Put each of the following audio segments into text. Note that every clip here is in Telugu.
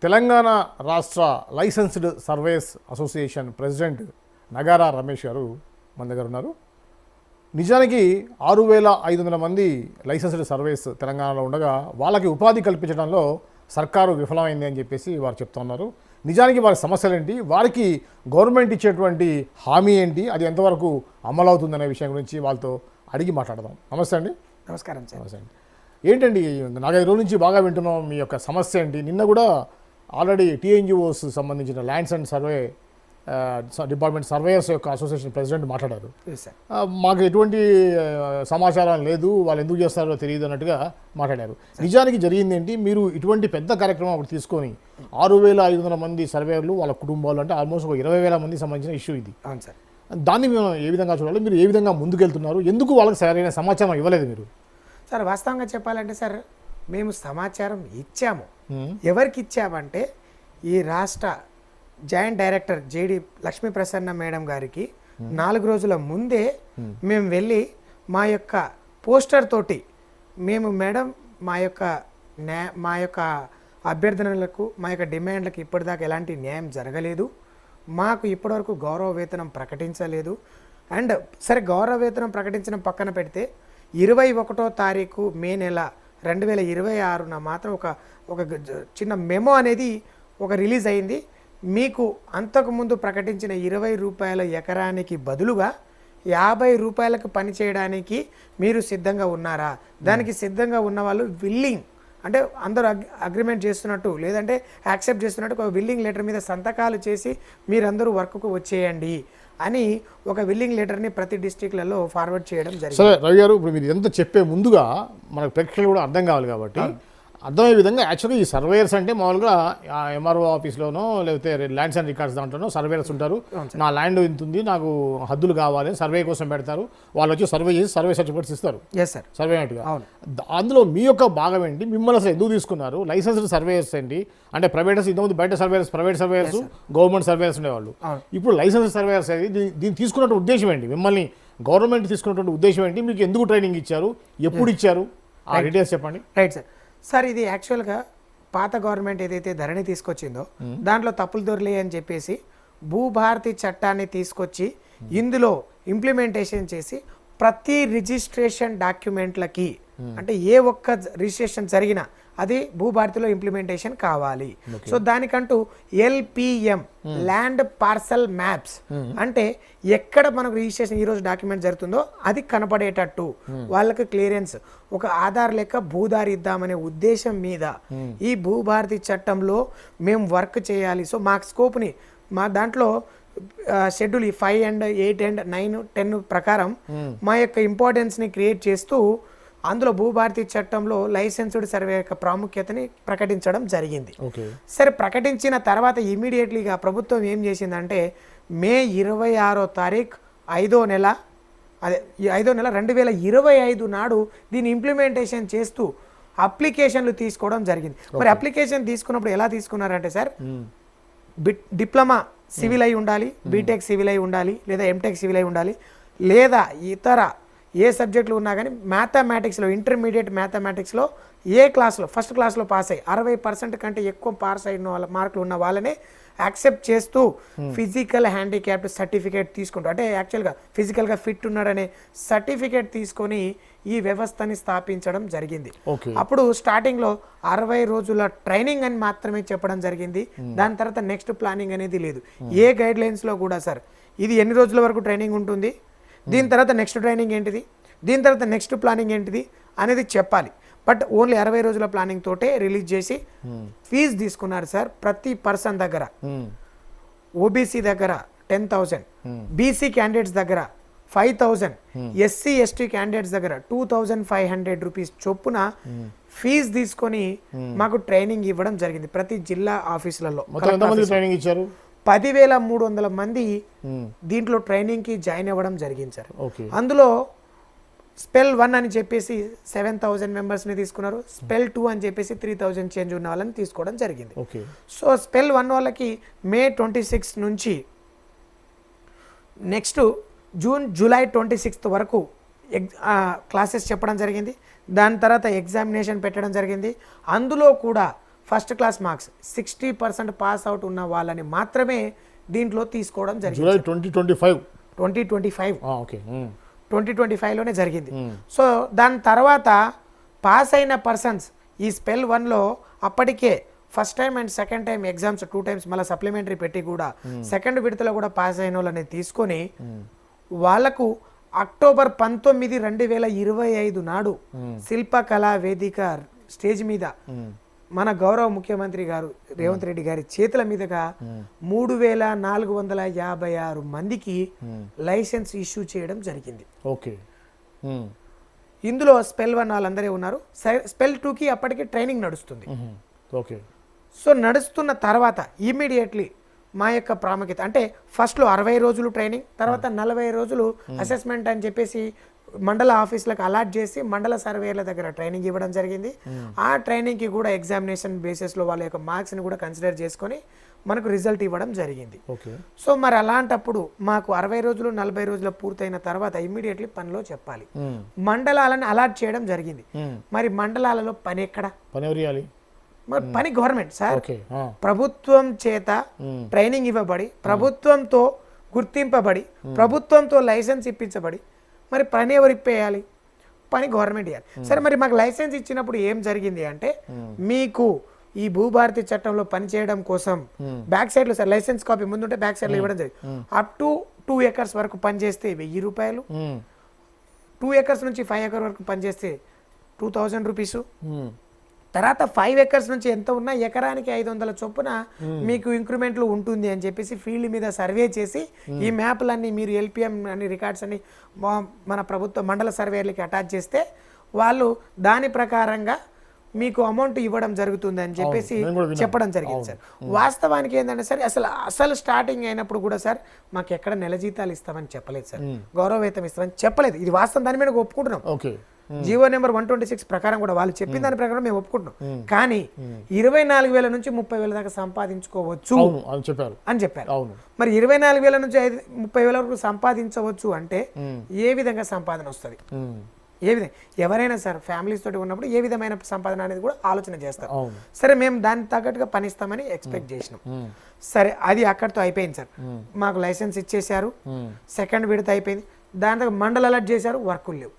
తెలంగాణ రాష్ట్ర licensed surveys association president Nagara Ramesh గారు మన దగ్గర ఉన్నారు. నిజానికి 6,500 మంది లైసెన్స్డ్ సర్వేస్ తెలంగాణలో ఉండగా వాళ్ళకి ఉపాధి కల్పించడంలో సర్కారు విఫలమైంది అని చెప్పేసి వారు చెప్తున్నారు. నిజానికి వారి సమస్యలు ఏంటి, వారికి గవర్నమెంట్ ఇచ్చేటువంటి హామీ ఏంటి, అది ఎంతవరకు అమలు అవుతుందనే విషయం గురించి వాళ్ళతో అడిగి మాట్లాడదాం. నమస్తే అండి. నమస్కారం సార్. నమస్తే అండి. ఏంటండి 4-5 రోజుల నుంచి బాగా వింటున్నాం, మీ యొక్క సమస్య ఏంటి? నిన్న కూడా ఆల్రెడీ టీఎన్జిఓస్ సంబంధించిన lands and survey department surveyors యొక్క అసోసియేషన్ ప్రెసిడెంట్ మాట్లాడారు. మాకు ఎటువంటి సమాచారం లేదు, వాళ్ళు ఎందుకు చేస్తారో తెలియదు అన్నట్టుగా మాట్లాడారు. నిజానికి జరిగింది ఏంటి? మీరు ఇటువంటి పెద్ద కార్యక్రమం ఒకటి తీసుకొని 6,500 మంది సర్వేయర్లు వాళ్ళ కుటుంబాలు అంటే ఆల్మోస్ట్ ఒక 20,000 మందికి సంబంధించిన ఇష్యూ ఇది. అవును సార్. దాన్ని మేము ఏ విధంగా చూడాలి, మీరు ఏ విధంగా ముందుకెళ్తున్నారు, ఎందుకు వాళ్ళకి సరైన సమాచారం ఇవ్వలేదు మీరు? సార్ వాస్తవంగా చెప్పాలంటే సార్, మేము సమాచారం ఇచ్చాము. ఎవరికి ఇచ్చామంటే ఈ రాష్ట్ర joint director JD Lakshmi Prasanna madam గారికి 4 రోజుల ముందే మేము వెళ్ళి మా యొక్క పోస్టర్ తోటి మేము మేడం మా యొక్క అభ్యర్థనలకు మా యొక్క డిమాండ్లకు ఇప్పటిదాకా ఎలాంటి న్యాయం జరగలేదు, మాకు ఇప్పటివరకు గౌరవ వేతనం ప్రకటించలేదు. అండ్ సరే గౌరవ వేతనం ప్రకటించడం పక్కన పెడితే 21వ తారీఖు మే నెల 2026న మాత్రం ఒక చిన్న మెమో అనేది రిలీజ్ అయింది. మీకు అంతకుముందు ప్రకటించిన 20 రూపాయల ఎకరానికి బదులుగా 50 రూపాయలకు పని చేయడానికి మీరు సిద్ధంగా ఉన్నారా? దానికి సిద్ధంగా ఉన్న వాళ్ళు విల్లింగ్ అంటే అందరూ అగ్రిమెంట్ చేస్తున్నట్టు లేదంటే యాక్సెప్ట్ చేస్తున్నట్టు ఒక విల్లింగ్ లెటర్ మీద సంతకాలు చేసి మీరందరూ వర్క్కు వచ్చేయండి అని ఒక విల్లింగ్ లెటర్ని ప్రతి డిస్ట్రిక్ట్లలో ఫార్వర్డ్ చేయడం జరిగింది. సరే రవి గారు, ఇప్పుడు మీరు ఎంత చెప్పే ముందుగా మనకు ప్రేక్షకులు కూడా అర్థం కావాలి కాబట్టి అర్థమయ్యే విధంగా, యాక్చువల్గా ఈ సర్వేయర్స్ అంటే మామూలుగా ఎంఆర్ఓ ఆఫీస్లోనో లేకపోతే ల్యాండ్స్ అండ్ రికార్డ్స్ దాంట్లోనో సర్వేయర్స్ ఉంటారు. నా ల్యాండ్ ఇంత ఉంది, నాకు హద్దులు కావాలి, సర్వే కోసం పెడతారు. వాళ్ళు వచ్చి సర్వే చేసి సర్వే సర్టిఫికేట్స్ ఇస్తారు. సర్వే అన్నట్టుగా అందులో మీ యొక్క భాగం ఏంటి? మిమ్మల్ని అసలు ఎందుకు తీసుకున్నారు? లైసెన్స్డ్ సర్వేయర్స్ ఏంటి అంటే ప్రైవేట్, ఇంతకుముందు బయట surveyors, private surveyors, government surveyors ఉండేవాళ్ళు. ఇప్పుడు లైసెన్స్డ్ సర్వేయర్స్ అనేది దీన్ని తీసుకున్నట్టు ఉద్దేశం ఏంటి? మిమ్మల్ని గవర్నమెంట్ తీసుకున్నటువంటి ఉద్దేశం ఏంటి? మీకు ఎందుకు ట్రైనింగ్ ఇచ్చారు, ఎప్పుడు ఇచ్చారు, ఆ డీటెయిల్స్ చెప్పండి. Right sir. సార్ ఇది యాక్చువల్గా పాత గవర్నమెంట్ ఏదైతే ధరణి తీసుకొచ్చిందో దాంట్లో తప్పులు దొరలే అని చెప్పేసి భూభారతి చట్టాన్ని తీసుకొచ్చి ఇందులో ఇంప్లిమెంటేషన్ చేసి ప్రతి రిజిస్ట్రేషన్ డాక్యుమెంట్లకి అంటే ఏ ఒక్క రిజిస్ట్రేషన్ జరిగినా అది భూభారతిలో ఇంప్లిమెంటేషన్ కావాలి. సో దానికంటూ LPM ల్యాండ్ పార్సల్ మ్యాప్స్ అంటే ఎక్కడ మనకు రిజిస్ట్రేషన్ ఈరోజు డాక్యుమెంట్ జరుగుతుందో అది కనపడేటట్టు వాళ్ళకి క్లియరెన్స్ ఒక ఆధార్ లెక్క భూదారి ఇద్దామనే ఉద్దేశం మీద ఈ భూభారతి చట్టంలో మేము వర్క్ చేయాలి. సో మా స్కోప్ని మా దాంట్లో షెడ్యూల్ 5 and 8 and 9, 10 ప్రకారం మా యొక్క ఇంపార్టెన్స్ని క్రియేట్ చేస్తూ అందులో భూభారతి చట్టంలో లైసెన్స్డ్ సర్వే యొక్క ప్రాముఖ్యతని ప్రకటించడం జరిగింది. సరే ప్రకటించిన తర్వాత ఇమీడియట్లీగా ప్రభుత్వం ఏం చేసిందంటే మే 26వ తారీఖు 5వ నెల 2025 నాడు దీన్ని ఇంప్లిమెంటేషన్ చేస్తూ అప్లికేషన్లు తీసుకోవడం జరిగింది. మరి అప్లికేషన్ తీసుకున్నప్పుడు ఎలా తీసుకున్నారంటే సార్, డిప్లొమా సివిల్ అయి ఉండాలి, బీటెక్ సివిల్ అయి ఉండాలి, లేదా ఎంటెక్ సివిల్ అయి ఉండాలి, లేదా ఇతర ఏ సబ్జెక్టులు ఉన్నా కానీ మ్యాథమెటిక్స్లో ఇంటర్మీడియట్ మ్యాథమెటిక్స్లో ఏ క్లాస్లో ఫస్ట్ క్లాస్లో పాస్ అయ్యి 60% కంటే ఎక్కువ పాస్ అయిన వాళ్ళ మార్కులు ఉన్న వాళ్ళనే యాక్సెప్ట్ చేస్తూ ఫిజికల్ హ్యాండిక్యాప్డ్ సర్టిఫికేట్ తీసుకుంటూ అంటే యాక్చువల్గా ఫిజికల్గా ఫిట్ ఉన్నాడనే సర్టిఫికేట్ తీసుకొని ఈ వ్యవస్థని స్థాపించడం జరిగింది. అప్పుడు స్టార్టింగ్లో 60 రోజుల ట్రైనింగ్ అని మాత్రమే చెప్పడం జరిగింది. దాని తర్వాత నెక్స్ట్ ప్లానింగ్ అనేది లేదు. ఏ గైడ్ లైన్స్లో కూడా సార్ ఇది ఎన్ని రోజుల వరకు ట్రైనింగ్ ఉంటుంది, దీని తర్వాత నెక్స్ట్ ట్రైనింగ్ ఏంటిది, దీని తర్వాత నెక్స్ట్ ప్లానింగ్ ఏంటిది అనేది చెప్పాలి. బట్ ఓన్లీ 60 రోజుల ప్లానింగ్ తోటే రిలీజ్ చేసి ఫీజు తీసుకున్నారు సార్. ప్రతి పర్సన్ దగ్గర ఓబీసీ దగ్గర 10,000, బీసీ క్యాండిడేట్స్ దగ్గర 5,000, SC ST క్యాండిడేట్స్ దగ్గర 2,500 రూపీస్ చొప్పున ఫీజు తీసుకొని మాకు ట్రైనింగ్ ఇవ్వడం జరిగింది ప్రతి జిల్లా ఆఫీసులలో. 10,300 మంది దీంట్లో ట్రైనింగ్కి జాయిన్ అవ్వడం జరిగింది సార్. అందులో స్పెల్ 1 అని చెప్పేసి 7,000 మెంబర్స్ని తీసుకున్నారు. స్పెల్ 2 అని చెప్పేసి 3,000 చేంజ్ ఉన్న వాళ్ళని తీసుకోవడం జరిగింది. సో స్పెల్ 1 వాళ్ళకి మే 26 నుంచి నెక్స్ట్ జూలై 26 వరకు క్లాసెస్ చెప్పడం జరిగింది. దాని తర్వాత ఎగ్జామినేషన్ పెట్టడం జరిగింది. అందులో కూడా first class marks 60% pass out ఉన్న వాళ్ళని మాత్రమే దీంట్లో తీసుకోవడం జరిగింది. జూలై 2025. 2025 ఓకే. 2025లోనే జరిగింది. సో దాని తర్వాత పాస్ అయిన పర్సన్స్ ఈ స్పెల్ 1లో అప్పటికే first time and second time exams 2 times మళ్ళీ సప్లిమెంటరీ పెట్టి కూడా సెకండ్ విడతలో కూడా పాస్ అయిన వాళ్ళని తీసుకొని వాళ్ళకు అక్టోబర్ 19, 2025 నాడు శిల్పకళా వేదిక స్టేజ్ మీద మన గౌరవ ముఖ్యమంత్రి గారు రేవంత్ రెడ్డి గారి చేతుల మీదుగా 3456 మందికి లైసెన్స్ ఇష్యూ చేయడం జరిగింది. ఓకే. ఇందులో స్పెల్ 1 వాళ్ళందరే ఉన్నారు. స్పెల్ 2కి అప్పటికి ట్రైనింగ్ నడుస్తుంది. ఓకే. సో నడుస్తున్న తర్వాత ఇమ్మీడియట్లీ మా యొక్క ప్రాముఖ్యత అంటే ఫస్ట్లో 60 రోజులు ట్రైనింగ్, తర్వాత 40 రోజులు అసెస్మెంట్ అని చెప్పేసి మండల ఆఫీసులకు అలాట్ చేసి మండల సర్వేల దగ్గర ట్రైనింగ్ ఇవ్వడం జరిగింది. ఆ ట్రైనింగ్కి కూడా ఎగ్జామినేషన్ బేసిస్లో వాళ్ళ యొక్క మార్క్స్ని కూడా కన్సిడర్ చేసుకొని మనకు రిజల్ట్ ఇవ్వడం జరిగింది. సో మరి అలాంటప్పుడు మాకు 60 రోజులు 40 రోజులు పూర్తయిన తర్వాత ఇమ్మీడియట్లీ పనిలో చెప్పాలి. మండలాలను అలాట్ చేయడం జరిగింది. మరి మండలాలలో పని ఎక్కడ? పని ఎవరు చేయాలి? మరి పని గవర్నమెంట్ సార్. ప్రభుత్వం చేత ట్రైనింగ్ ఇవ్వబడి, ప్రభుత్వంతో గుర్తింపబడి, ప్రభుత్వంతో లైసెన్స్ ఇప్పించబడి మరి పని ఎవరు ఇప్పేయాలి? పని గవర్నమెంట్ ఇవ్వాలి. సరే మరి మాకు లైసెన్స్ ఇచ్చినప్పుడు ఏం జరిగింది అంటే మీకు ఈ భూభారతి చట్టంలో పనిచేయడం కోసం బ్యాక్ సైడ్లో సార్ లైసెన్స్ కాపీ ముందుంటే బ్యాక్ సైడ్లో ఇవ్వడం జరిగింది. అప్ టు 2 acres వరకు పనిచేస్తే 1000 రూపాయలు, 2 acres నుంచి 5 acres వరకు పనిచేస్తే 2000 రూపీస్, తర్వాత 5 acres నుంచి ఎంత ఉన్నా ఎకరానికి 500 చొప్పున మీకు ఇంక్రిమెంట్లు ఉంటుంది అని చెప్పేసి ఫీల్డ్ మీద సర్వే చేసి ఈ మ్యాప్లన్నీ మీరు ఎల్పిఎం అన్ని రికార్డ్స్ అన్ని మన ప్రభుత్వ మండల సర్వేలకి అటాచ్ చేస్తే వాళ్ళు దాని ప్రకారంగా మీకు అమౌంట్ ఇవ్వడం జరుగుతుంది అని చెప్పేసి చెప్పడం జరిగింది సార్. వాస్తవానికి ఏంటంటే సార్ అసలు స్టార్టింగ్ అయినప్పుడు కూడా సార్ మాకు ఎక్కడ నెల జీతాలు ఇస్తామని చెప్పలేదు సార్, గౌరవ వేతనం ఇస్తామని చెప్పలేదు. ఇది వాస్తవం, దాని మీద ఒప్పుకుంటున్నాం. జీవో నెంబర్ 126 ప్రకారం కూడా వాళ్ళు చెప్పిన దాని ప్రకారం మేము ఒప్పుకుంటున్నాం. కానీ 24,000 నుంచి 30,000 దాకా సంపాదించుకోవచ్చు అని చెప్పారు. మరి 24,000 నుంచి 30,000 వరకు సంపాదించవచ్చు అంటే ఏ విధంగా సంపాదన వస్తుంది? ఏ విధంగా ఎవరైనా సార్ ఫ్యామిలీస్ తోటి ఉన్నప్పుడు ఏ విధమైన సంపాదన అనేది కూడా ఆలోచన చేస్తారు. సరే మేము దానికి తగ్గట్టుగా పనిస్తామని ఎక్స్పెక్ట్ చేసినాం. సరే అది అక్కడితో అయిపోయింది సార్. మాకు లైసెన్స్ ఇచ్చేసారు, సెకండ్ విడత అయిపోయింది. దాని దగ్గర మండల అలర్ట్ చేశారు, వర్కులు లేవు.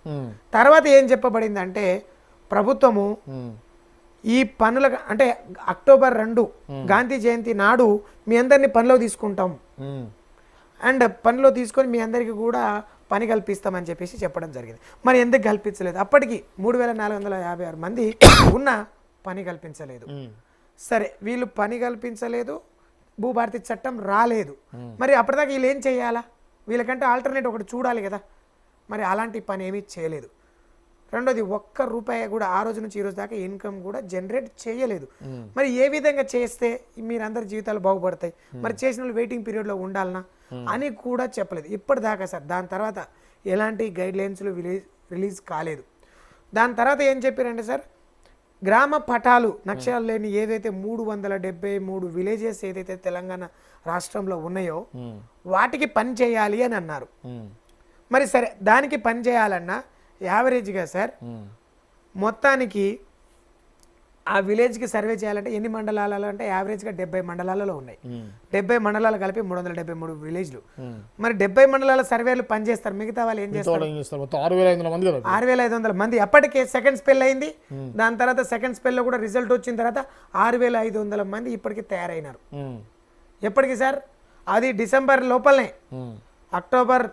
తర్వాత ఏం చెప్పబడింది అంటే ప్రభుత్వము ఈ పనుల అంటే అక్టోబర్ 2 గాంధీ జయంతి నాడు మీ అందరినీ పనిలో తీసుకుంటాం అండ్ పనిలో తీసుకొని మీ అందరికీ కూడా పని కల్పిస్తామని చెప్పేసి చెప్పడం జరిగింది. మరి ఎందుకు కల్పించలేదు? అప్పటికి 3456 మంది ఉన్న పని కల్పించలేదు. సరే వీళ్ళు పని కల్పించలేదు, భూభారతి చట్టం రాలేదు. మరి అప్పటిదాకా వీళ్ళు ఏం చేయాలా? వీళ్ళకంటే ఆల్టర్నేట్ ఒకటి చూడాలి కదా. మరి అలాంటి పని ఏమీ చేయలేదు. రెండోది ₹1 కూడా ఆ రోజు నుంచి ఈ రోజు దాకా ఇన్కమ్ కూడా జనరేట్ చేయలేదు. మరి ఏ విధంగా చేస్తే మీరందరి జీవితాలు బాగుపడతాయి? మరి చేసిన వాళ్ళు వెయిటింగ్ పీరియడ్లో ఉండాలనా అని కూడా చెప్పలేదు ఇప్పటిదాకా సార్. దాని తర్వాత ఎలాంటి గైడ్లైన్స్లు రిలీజ్ కాలేదు. దాని తర్వాత ఏం చెప్పారంటే సార్ గ్రామ పటాలు నక్షరాలు లేని ఏదైతే 373 విలేజెస్ ఏదైతే తెలంగాణ రాష్ట్రంలో ఉన్నాయో వాటికి పని చేయాలి అని అన్నారు. మరి సరే దానికి పని చేయాలన్నా యావరేజ్గా సార్ మొత్తానికి ఆ విలేజ్కి సర్వే చేయాలంటే ఎన్ని మండలాలు అంటే యావరేజ్గా 70 మండలాలలో ఉన్నాయి. 70 మండలాలు కలిపి 373 విలేజ్లు. మరి 70 మండలాల సర్వేలు పనిచేస్తారు, మిగతా వాళ్ళు ఏం చేస్తారు? 6,500 మంది. అప్పటికే సెకండ్ స్పెల్ అయింది. దాని తర్వాత సెకండ్ స్పెల్లో కూడా రిజల్ట్ వచ్చిన తర్వాత 6,500 మంది ఇప్పటికి తయారైనారు. ఎప్పటికి సార్? అది డిసెంబర్ లోపలనే. అక్టోబర్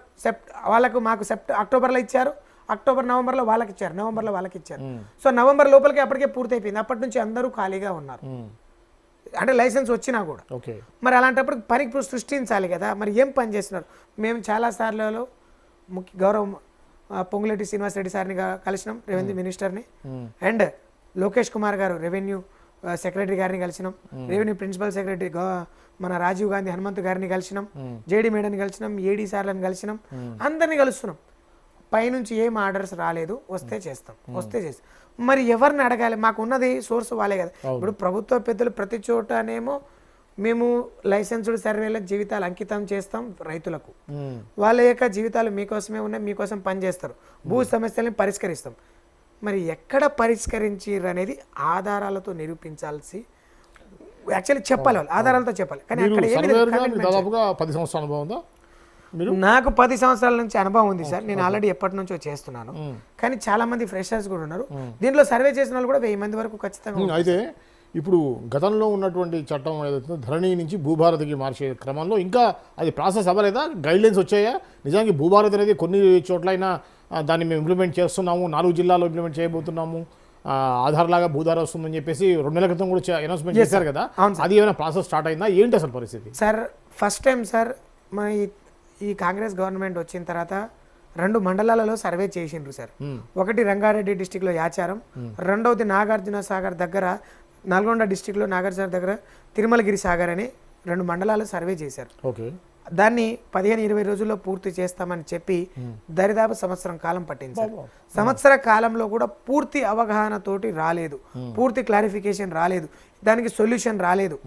వాళ్ళకు మాకు అక్టోబర్లో ఇచ్చారు, అక్టోబర్ నవంబర్లో వాళ్ళకి ఇచ్చారు, నవంబర్లో వాళ్ళకి ఇచ్చారు. సో నవంబర్ లోపలికి అప్పటికే పూర్తయిపోయింది. అప్పటి నుంచి అందరూ ఖాళీగా ఉన్నారు, అంటే లైసెన్స్ వచ్చినా కూడా. మరి అలాంటప్పుడు పనికి సృష్టించాలి కదా. మరి ఏం పని చేస్తున్నారు? మేము చాలా సార్లు గౌరవ పొంగులేటి శ్రీనివాసరెడ్డి సార్ని కలిసినాం, రెవెన్యూ మినిస్టర్ని, అండ్ లోకేష్ కుమార్ గారు రెవెన్యూ సెక్రటరీ గారిని కలిసినాం, రెవెన్యూ ప్రిన్సిపల్ సెక్రటరీ మన రాజీవ్ గాంధీ హనుమంత్ గారిని కలిసినాం, జేడీ మేడని కలిసినాం, ఏడీ సార్లను కలిసినాం, అందరినీ కలుస్తున్నాం. పైనుంచి ఏం ఆర్డర్స్ రాలేదు, వస్తే చేస్తాం. మరి ఎవరిని అడగాలి? మాకు ఉన్నది సోర్స్ వాళ్ళే కదా. ఇప్పుడు ప్రభుత్వ పెద్దలు ప్రతి చోటనేమో మేము లైసెన్స్డ్ సర్వేలకు జీవితాలు అంకితం చేస్తాం రైతులకు, వాళ్ళ యొక్క జీవితాలు మీకోసమే ఉన్నాయి, మీకోసం పనిచేస్తారు, భూ సమస్యలను పరిష్కరిస్తాం. మరి ఎక్కడ పరిష్కరించారు అనేది ఆధారాలతో నిరూపించాల్సి యాక్చువల్లీ చెప్పాలి, వాళ్ళు ఆధారాలతో చెప్పాలి. కానీ మీరు అక్కడ ఏమీ లేదు, సర్వేయర్గా commitment దాదాపుగా 10 సంవత్సరాల అనుభవం ఉందా మీరు? నాకు 10 సంవత్సరాల నుంచి అనుభవం ఉంది సార్. నేను ఆల్రెడీ ఎప్పటి నుంచో చేస్తున్నాను. కానీ చాలా మంది ఫ్రెషర్స్ కూడా ఉన్నారు దీంట్లో. సర్వే చేసిన వాళ్ళు కూడా 1000 మంది వరకు ఖచ్చితంగా. అయితే ఇప్పుడు గతంలో ఉన్నటువంటి చట్టం ఏదైతే ధరణి నుంచి భూభారతికి మార్చే క్రమంలో ఇంకా అది ప్రాసెస్ అవ్వలేదా? గైడ్లైన్స్ వచ్చాయా? నిజానికి భూభారతి అనేది కొన్ని చోట్లైనా దాన్ని మేము ఇంప్లిమెంట్ చేస్తున్నాము, 4 జిల్లాల్లో ఇంప్లిమెంట్ చేయబోతున్నాము, ఆధార్ లాగా భూధార వస్తుందని చెప్పేసి 2 నెలల క్రితం కూడా అనౌన్స్మెంట్ చేశారు కదా, అది ఏమైనా ప్రాసెస్ స్టార్ట్ అయిందా? ఏంటి అసలు పరిస్థితి? సార్ ఫస్ట్ టైం సార్ మన ఈ కాంగ్రెస్ గవర్నమెంట్ వచ్చిన తర్వాత 2 మండలాలలో సర్వే చేసిండ్రు సార్. ఒకటి రంగారెడ్డి డిస్టిక్లో యాచారం, రెండవది నాగార్జున సాగర్ దగ్గర, నల్గొండ డిస్టిక్లో నాగార్జున దగ్గర తిరుమలగిరి సాగర్ అని 2 మండలాలు సర్వే చేశారు. ఓకే, దాన్ని 15-20 రోజుల్లో పూర్తి చేస్తామని చెప్పి దరిదాపు సంవత్సరం కాలం పట్టింది సార్. సంవత్సర కాలంలో కూడా పూర్తి అవగాహనతోటి రాలేదు, పూర్తి క్లారిఫికేషన్ రాలేదు, దానికి సొల్యూషన్ రాలేదు.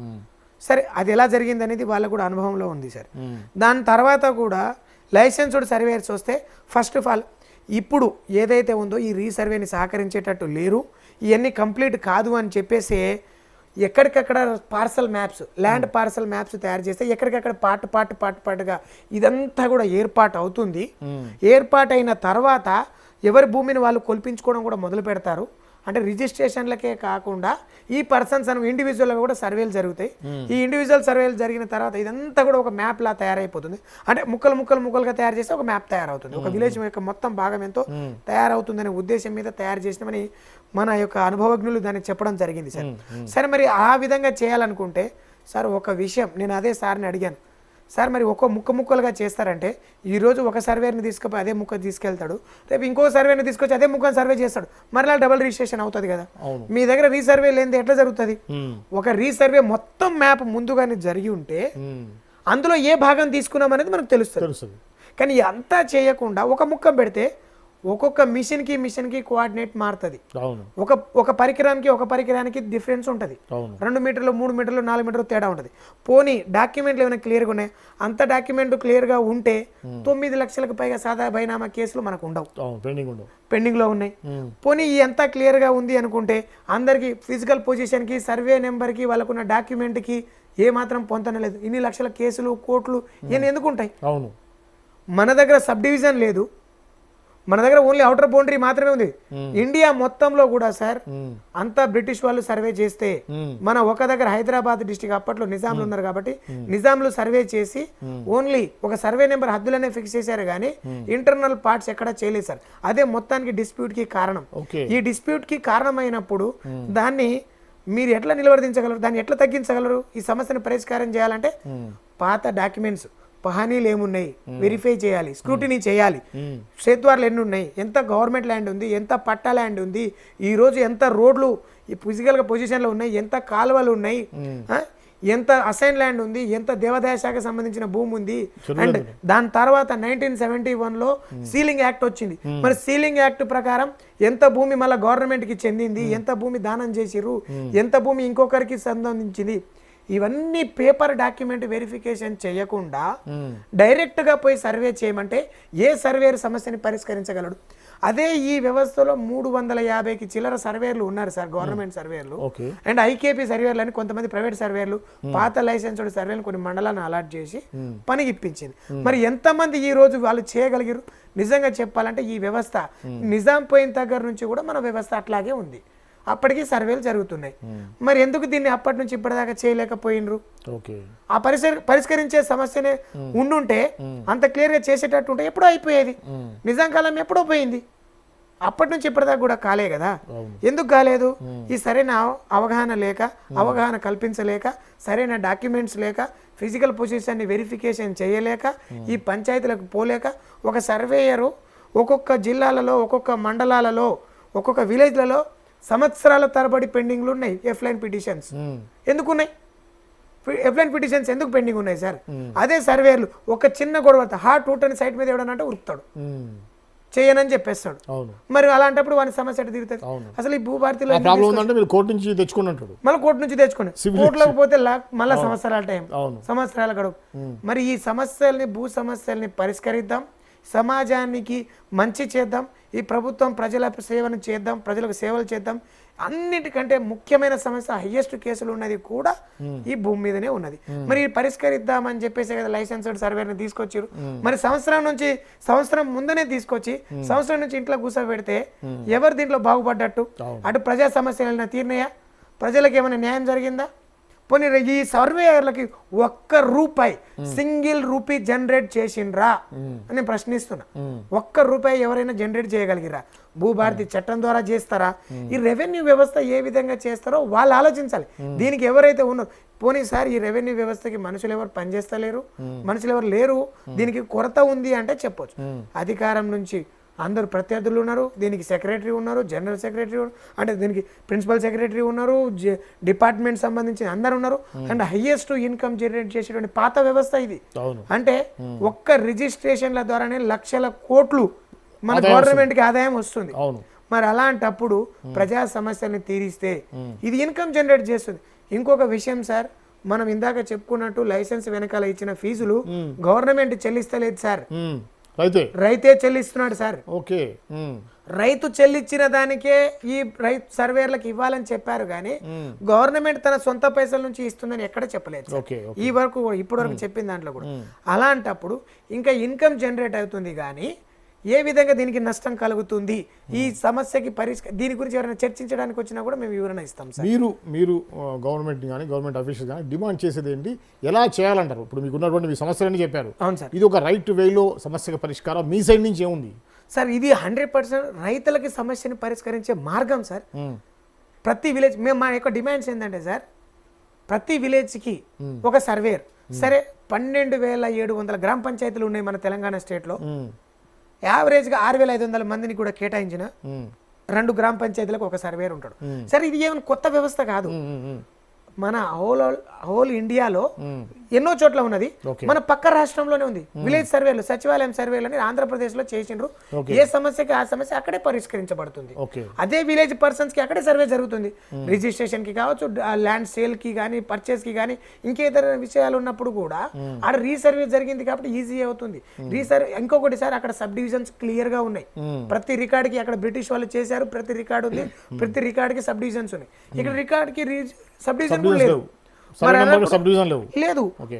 సరే అది ఎలా జరిగింది అనేది వాళ్ళకు కూడా అనుభవంలో ఉంది సార్. దాని తర్వాత కూడా లైసెన్స్డ్ సర్వేయర్స్ వస్తే ఫస్ట్ ఆఫ్ ఆల్ ఇప్పుడు ఏదైతే ఉందో ఈ రీసర్వేని సహకరించేటట్టు లేరు, ఇవన్నీ కంప్లీట్ కాదు అని చెప్పేసి ఎక్కడికక్కడ parcel maps, land parcel maps తయారు చేస్తే ఎక్కడికక్కడ పాటుగా ఇదంతా కూడా ఏర్పాటు అవుతుంది. ఏర్పాటైన తర్వాత ఎవరి భూమిని వాళ్ళు కొల్పించుకోవడం కూడా మొదలు పెడతారు. అంటే రిజిస్ట్రేషన్లకే కాకుండా ఈ పర్సన్స్ అని ఇండివిజువల్గా కూడా సర్వేలు జరుగుతాయి. ఈ ఇండివిజువల్ సర్వేలు జరిగిన తర్వాత ఇదంతా కూడా ఒక మ్యాప్ లా తయారైపోతుంది. అంటే ముక్కలుగా తయారు చేస్తే ఒక మ్యాప్ తయారవుతుంది. ఒక విలేజ్ యొక్క మొత్తం భాగం ఎంతో తయారవుతుందనే ఉద్దేశం మీద తయారు చేసినామని మన యొక్క అనుభవజ్ఞులు దాన్ని చెప్పడం జరిగింది సార్. సరే మరి ఆ విధంగా చేయాలనుకుంటే సార్ ఒక విషయం నేను అదే సార్ని అడిగాను, సార్ మరి ఒక ముక్కలుగా చేస్తారంటే ఈరోజు ఒక సర్వేని తీసుకుపోయి అదే ముక్క తీసుకెళ్తాడు, రేపు ఇంకో సర్వేని తీసుకొచ్చి అదే ముక్కని సర్వే చేస్తాడు, మరలా డబుల్ రిజిస్ట్రేషన్ అవుతుంది కదా. మీ దగ్గర రీసర్వే లేనిది ఎట్లా జరుగుతుంది? ఒక రీసర్వే మొత్తం మ్యాప్ ముందుగానే జరిగి ఉంటే అందులో ఏ భాగం తీసుకున్నాం అనేది మనకు తెలుస్తుంది. కానీ అంతా చేయకుండా ఒక ముక్క పెడితే ఒక్కొక్క మిషన్కి కోఆర్డినేట్ మారుతుంది. ఒక పరికరానికి డిఫరెన్స్ ఉంటుంది. 2 మీటర్లు 3 మీటర్లు 4 మీటర్లు తేడా ఉంటుంది. పోనీ డాక్యుమెంట్లు ఏమైనా క్లియర్గా ఉన్నాయి, అంత డాక్యుమెంట్ క్లియర్గా ఉంటే 9 లక్షలకు పైగా సాదా బైనామా కేసులు మనకు ఉండవు, పెండింగ్లో ఉన్నాయి. పోనీ అంతా క్లియర్గా ఉంది అనుకుంటే అందరికీ ఫిజికల్ పొజిషన్కి, సర్వే నెంబర్కి, వాళ్ళకున్న డాక్యుమెంట్కి ఏమాత్రం పొందనలేదు. ఇన్ని లక్షల కేసులు, కోర్టులు ఇవన్నీ ఎందుకు ఉంటాయి? మన దగ్గర సబ్ డివిజన్ లేదు, మన దగ్గర ఓన్లీ అవుటర్ బౌండరీ మాత్రమే ఉంది. ఇండియా మొత్తంలో కూడా సార్ అంతా బ్రిటిష్ వాళ్ళు సర్వే చేస్తే మన ఒక దగ్గర హైదరాబాద్ డిస్టిక్ అప్పట్లో నిజాంలు ఉన్నారు కాబట్టి నిజాంలు సర్వే చేసి ఓన్లీ ఒక సర్వే నెంబర్ హద్దులనే ఫిక్స్ చేశారు కానీ ఇంటర్నల్ పార్ట్స్ ఎక్కడ చేయలేదు సార్. అదే మొత్తానికి డిస్ప్యూట్ కి కారణం. ఈ డిస్ప్యూట్ కి కారణమైనప్పుడు దాన్ని మీరు ఎట్లా నిలవర్తించగలరు, దాన్ని ఎట్లా తగ్గించగలరు? ఈ సమస్యను పరిష్కారం చేయాలంటే పాత డాక్యుమెంట్స్, పహానీలు ఏమున్నాయి వెరిఫై చేయాలి, స్క్రూటినీ చేయాలి. సేద్వార్లు ఎన్ని ఉన్నాయి, ఎంత గవర్నమెంట్ ల్యాండ్ ఉంది, ఎంత పట్టా ల్యాండ్ ఉంది, ఈరోజు ఎంత రోడ్లు ఫిజికల్గా పొజిషన్లో ఉన్నాయి, ఎంత కాలువలు ఉన్నాయి, ఎంత అసైన్ ల్యాండ్ ఉంది, ఎంత దేవాదాయ శాఖకు సంబంధించిన భూమి ఉంది. అండ్ దాని తర్వాత 1971లో సీలింగ్ యాక్ట్ వచ్చింది. మరి సీలింగ్ యాక్ట్ ప్రకారం ఎంత భూమి మళ్ళీ గవర్నమెంట్కి చెందింది, ఎంత భూమి దానం చేసిర్రు, ఎంత భూమి ఇంకొకరికి సంబంధించింది, ఇవన్నీ పేపర్ డాక్యుమెంట్ వెరిఫికేషన్ చేయకుండా డైరెక్ట్గా పోయి సర్వే చేయమంటే ఏ సర్వేర్ సమస్యని పరిష్కరించగలడు? అదే ఈ వ్యవస్థలో 350కి చిల్లర సర్వేర్లు ఉన్నారు సార్, గవర్నమెంట్ సర్వేర్లు అండ్ ఐకేపీ సర్వేర్లు అని కొంతమంది ప్రైవేట్ సర్వేర్లు, పాత లైసెన్స్డ్ సర్వేలు కొన్ని మండలాన్ని అలాట్ చేసి పనికి ఇప్పించింది. మరి ఎంతమంది ఈ రోజు వాళ్ళు చేయగలిగారు? నిజంగా చెప్పాలంటే ఈ వ్యవస్థ నిజాం పోయిన దగ్గర నుంచి కూడా మన వ్యవస్థ అట్లాగే ఉంది. అప్పటికి సర్వేలు జరుగుతున్నాయి. మరి ఎందుకు దీన్ని అప్పటి నుంచి ఇప్పటిదాకా చేయలేకపోయినరు? ఆ పరిష్కరించే సమస్యనే ఉండుంటే, అంత క్లియర్గా చేసేటట్టు ఉంటే ఎప్పుడో అయిపోయేది. నిజాం కాలం ఎప్పుడో పోయింది, అప్పటి నుంచి ఇప్పటిదాకా కూడా కాలే కదా. ఎందుకు కాలేదు? ఈ సరైన అవగాహన లేక, అవగాహన కల్పించలేక, సరైన డాక్యుమెంట్స్ లేక, ఫిజికల్ పొజిషన్ని వెరిఫికేషన్ చేయలేక, ఈ పంచాయతీలకు పోలేక, ఒక సర్వేయరు ఒక్కొక్క జిల్లాలలో, ఒక్కొక్క మండలాలలో, ఒక్కొక్క విలేజ్లలో సంవత్సరాల తరబడి పెండింగ్లు ఉన్నాయి. ఎఫ్లైన్ పిటిషన్స్ ఎందుకున్నాయి? ఎఫ్లైన్ పిటిషన్స్ ఎందుకు పెండింగ్ ఉన్నాయి సార్? అదే సర్వేర్లు ఒక చిన్న గొడవ హార్ట్ రూట్ అని సైట్ మీద ఎవడనంటే ఉరుకుతాడు, చేయనని చెప్పేస్తాడు. మరి అలాంటప్పుడు వాని సమస్య తీరుతుంది. అసలు ఈ భూభారతిలో కోర్టు నుంచి తెచ్చుకున్నట్టు మళ్ళీ కోర్టు నుంచి తెచ్చుకుని కోర్టులోకి పోతే మళ్ళీ సంవత్సరాల టైం, సంవత్సరాల గడువు. మరి ఈ సమస్యల్ని, భూ సమస్యల్ని పరిష్కరిద్దాం, సమాజానికి మంచి చేద్దాం, ఈ ప్రభుత్వం ప్రజల సేవను చేద్దాం, ప్రజలకు సేవలు చేద్దాం. అన్నిటికంటే ముఖ్యమైన సమస్య హైయెస్ట్ కేసులు ఉన్నది కూడా ఈ భూమి మీదనే ఉన్నది. మరి పరిష్కరిద్దామని చెప్పేసి కదా లైసెన్స్డ్ సర్వేని తీసుకొచ్చారు. మరి సంవత్సరం ముందనే తీసుకొచ్చి సంవత్సరం నుంచి ఇంట్లో కూర్చోబెడితే ఎవరు దీంట్లో బాగుపడ్డట్టు? అటు ప్రజా సమస్యలు తీరినాయా? ప్రజలకు ఏమైనా న్యాయం జరిగిందా? పోనీ ఈ సర్వేయర్లకి ₹1 సింగిల్ రూపీ జనరేట్ చేసిండ్రా అని నేను ప్రశ్నిస్తున్నా. ₹1 ఎవరైనా జనరేట్ చేయగలిగిరా? భూభారతి చట్టం ద్వారా చేస్తారా? ఈ రెవెన్యూ వ్యవస్థ ఏ విధంగా చేస్తారో వాళ్ళు ఆలోచించాలి. దీనికి ఎవరైతే ఉన్నారో పోనీ సార్ ఈ రెవెన్యూ వ్యవస్థకి మనుషులు ఎవరు పనిచేస్తలేరు, మనుషులు ఎవరు లేరు, దీనికి కొరత ఉంది అంటే చెప్పొచ్చు. అధికారం నుంచి అందరు ప్రత్యర్థులు ఉన్నారు, దీనికి సెక్రటరీ ఉన్నారు, జనరల్ సెక్రటరీ అంటే దీనికి ప్రిన్సిపల్ సెక్రటరీ ఉన్నారు, డిపార్ట్మెంట్ సంబంధించిన అందరు ఉన్నారు. అండ్ హైయెస్ట్ ఇన్కమ్ జనరేట్ చేసేటువంటి పాత వ్యవస్థ ఇది. అంటే ఒక్క రిజిస్ట్రేషన్ల ద్వారానే లక్షల కోట్లు మన గవర్నమెంట్కి ఆదాయం వస్తుంది. మరి అలాంటప్పుడు ప్రజా సమస్యల్ని తీరిస్తే ఇది ఇన్కమ్ జనరేట్ చేస్తుంది. ఇంకొక విషయం సార్, మనం ఇందాక చెప్పుకున్నట్టు లైసెన్స్ వెనకాల ఇచ్చిన ఫీజులు గవర్నమెంట్ చెల్లిస్తలేదు సార్, రైతే చెల్లిస్తున్నాడు సార్. ఓకే, రైతు చెల్లించిన దానికే ఈ రైతు సర్వేర్లకు ఇవ్వాలని చెప్పారు కానీ గవర్నమెంట్ తన సొంత పైసల నుంచి ఇస్తుందని ఎక్కడ చెప్పలేదు ఈ వరకు, ఇప్పటి వరకు చెప్పిన దాంట్లో కూడా. అలాంటప్పుడు ఇంకా ఇన్కమ్ జనరేట్ అవుతుంది కానీ ఏ విధంగా దీనికి నష్టం కలుగుతుంది, ఈ సమస్యకి దీని గురించి ఎవరైనా చర్చించడానికి వచ్చినా కూడా మేము వివరణ ఇస్తాం సార్. మీరు గవర్నమెంట్ కానీ గవర్నమెంట్ ఆఫీసర్స్ కానీ డిమాండ్ చేసేది ఏంటి, ఎలా చేయాలంటారు? ఇప్పుడు మీకు ఉన్నటువంటి మీ సమస్యలన్నీ చెప్పారు. అవును సార్, ఇది ఒక రైట్ వేలో సమస్యకు పరిష్కారం మీ సైడ్ నుంచి ఏముంది సార్? ఇది 100% రైతులకి సమస్యని పరిష్కరించే మార్గం సార్. ప్రతి విలేజ్ మేము మా యొక్క డిమాండ్స్ ఏంటంటే సార్, ప్రతి విలేజ్కి ఒక సర్వేర్, సరే 12,700 గ్రామ పంచాయతీలు ఉన్నాయి మన తెలంగాణ స్టేట్లో. యావరేజ్గా 6,500 మందిని కూడా కేటాయించిన 2 గ్రామ పంచాయతీలకు ఒక సర్వేర్ ఉంటాడు. సరే ఇది ఏమైనా కొత్త వ్యవస్థ కాదు, మన హోల్ ఇండియాలో ఎన్నో చోట్ల ఉన్నది, మన పక్క రాష్ట్రంలోనే ఉంది. విలేజ్ సర్వేలు, సచివాలయం సర్వేలు అని ఆంధ్రప్రదేశ్ లో చేసిండ్రు. ఏ సమస్యకి ఆ సమస్య అక్కడే పరిష్కరించబడుతుంది. అదే విలేజ్ పర్సన్స్ కి అక్కడే సర్వే జరుగుతుంది. రిజిస్ట్రేషన్ కి కావచ్చు, ల్యాండ్ సేల్ కి కానీ పర్చేస్ కి కానీ ఇంకేతర విషయాలు ఉన్నప్పుడు కూడా ఆడ రీసర్వే జరిగింది కాబట్టి ఈజీ అవుతుంది. ఇంకొకటి సార్, అక్కడ సబ్ డివిజన్స్ క్లియర్ గా ఉన్నాయి. ప్రతి రికార్డ్ కి అక్కడ బ్రిటిష్ వాళ్ళు చేశారు, ప్రతి రికార్డు ఉంది, ప్రతి రికార్డ్ కి సబ్ డివిజన్స్ ఉన్నాయి. ఇక్కడ రికార్డ్ కి సబ్ డివిజన్ లేదు.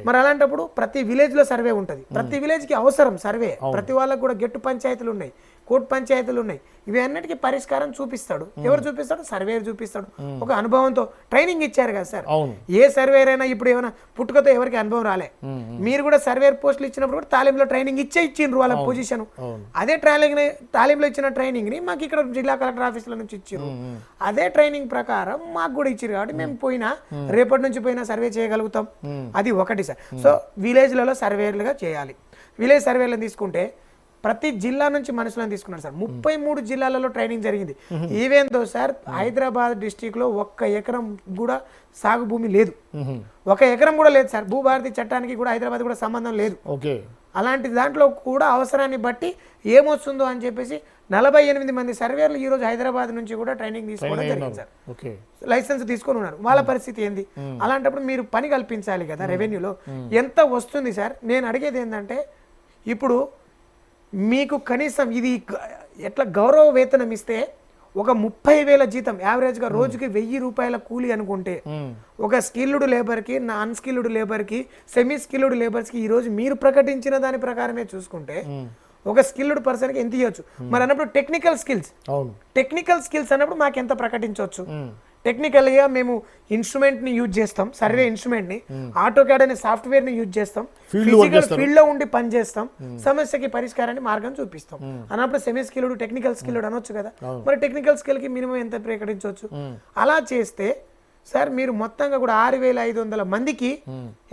మరి అలాంటప్పుడు ప్రతి విలేజ్ లో సర్వే ఉంటది. ప్రతి విలేజ్ కి అవసరం సర్వే. ప్రతి వాళ్ళకి కూడా గెట్టు పంచాయతీలు ఉన్నాయి, కోర్టు పంచాయతీలు ఉన్నాయి. ఇవి అన్నిటికీ పరిష్కారం చూపిస్తాడు. ఎవరు చూపిస్తాడు? సర్వేర్ చూపిస్తాడు. ఒక అనుభవంతో ట్రైనింగ్ ఇచ్చారు కదా సార్. ఏ సర్వేర్ అయినా ఇప్పుడు ఏమైనా పుట్టుకతో ఎవరికి అనుభవం రాలే. మీరు కూడా సర్వేర్ పోస్టులు ఇచ్చినప్పుడు కూడా తాలీంలో ట్రైనింగ్ ఇచ్చిండ్రు వాళ్ళ పొజిషన్. అదే తాలీంలో ఇచ్చిన ట్రైనింగ్ ని మాకు ఇక్కడ జిల్లా కలెక్టర్ ఆఫీసుల నుంచి ఇచ్చారు. అదే ట్రైనింగ్ ప్రకారం మాకు కూడా ఇచ్చారు కాబట్టి మేము పోయినా రేపటి నుంచి పోయినా సర్వే చేయగలుగుతాం. అది ఒకటి సార్. సో విలేజ్లలో సర్వేలుగా చేయాలి. విలేజ్ సర్వేలను తీసుకుంటే ప్రతి జిల్లా నుంచి మనుషులను తీసుకున్నారు సార్. 33 జిల్లాలలో ట్రైనింగ్ జరిగింది. Even though sir Hyderabad district లో 1 ఎకరం కూడా సాగు భూమి లేదు. 1 ఎకరం కూడా లేదు సార్. భూభారతి చట్టానికి కూడా హైదరాబాద్ కూడా సంబంధం లేదు. అలాంటి దాంట్లో కూడా అవసరాన్ని బట్టి ఏమొస్తుందో అని చెప్పేసి 48 మంది సర్వేర్లు ఈ రోజు హైదరాబాద్ నుంచి కూడా ట్రైనింగ్ తీసుకోవడం జరిగింది సార్. లైసెన్స్ తీసుకొని ఉన్నారు. వాళ్ళ పరిస్థితి ఏంది? అలాంటప్పుడు మీరు పని కల్పించాలి కదా. రెవెన్యూలో ఎంత వస్తుంది సార్? నేను అడిగేది ఏంటంటే, ఇప్పుడు మీకు కనీసం ఇది ఎట్లా గౌరవ వేతనం ఇస్తే ఒక 30,000 జీతం యావరేజ్గా రోజుకి 1,000 రూపాయల కూలి అనుకుంటే, ఒక స్కిల్డ్ లేబర్కి, అన్స్కిల్డ్ లేబర్కి, సెమీ స్కిల్డ్ లేబర్స్కి ఈరోజు మీరు ప్రకటించిన దాని ప్రకారమే చూసుకుంటే ఒక స్కిల్డ్ పర్సన్కి ఎంత ఇవ్వచ్చు? మరి అన్నప్పుడు టెక్నికల్ స్కిల్స్ అన్నప్పుడు మాకు ఎంత ప్రకటించవచ్చు? టెక్నికల్గా మేము ఇన్స్ట్రుమెంట్ని యూజ్ చేస్తాం, సర్వే ఇన్స్ట్రుమెంట్ని, ఆటోకాడ్ అనే సాఫ్ట్వేర్ని యూజ్ చేస్తాం, ఫిజికల్ ఫీల్డ్లో ఉండి పనిచేస్తాం, సమస్యకి పరిష్కారాన్ని మార్గం చూపిస్తాం అన్నప్పుడు సెమీ స్కిల్డ్, టెక్నికల్ స్కిల్డ్ అనొచ్చు కదా. మరి టెక్నికల్ స్కిల్కి మినిమం ఎంత ప్రకటించవచ్చు? అలా చేస్తే సార్ మీరు మొత్తంగా కూడా 6,500 మందికి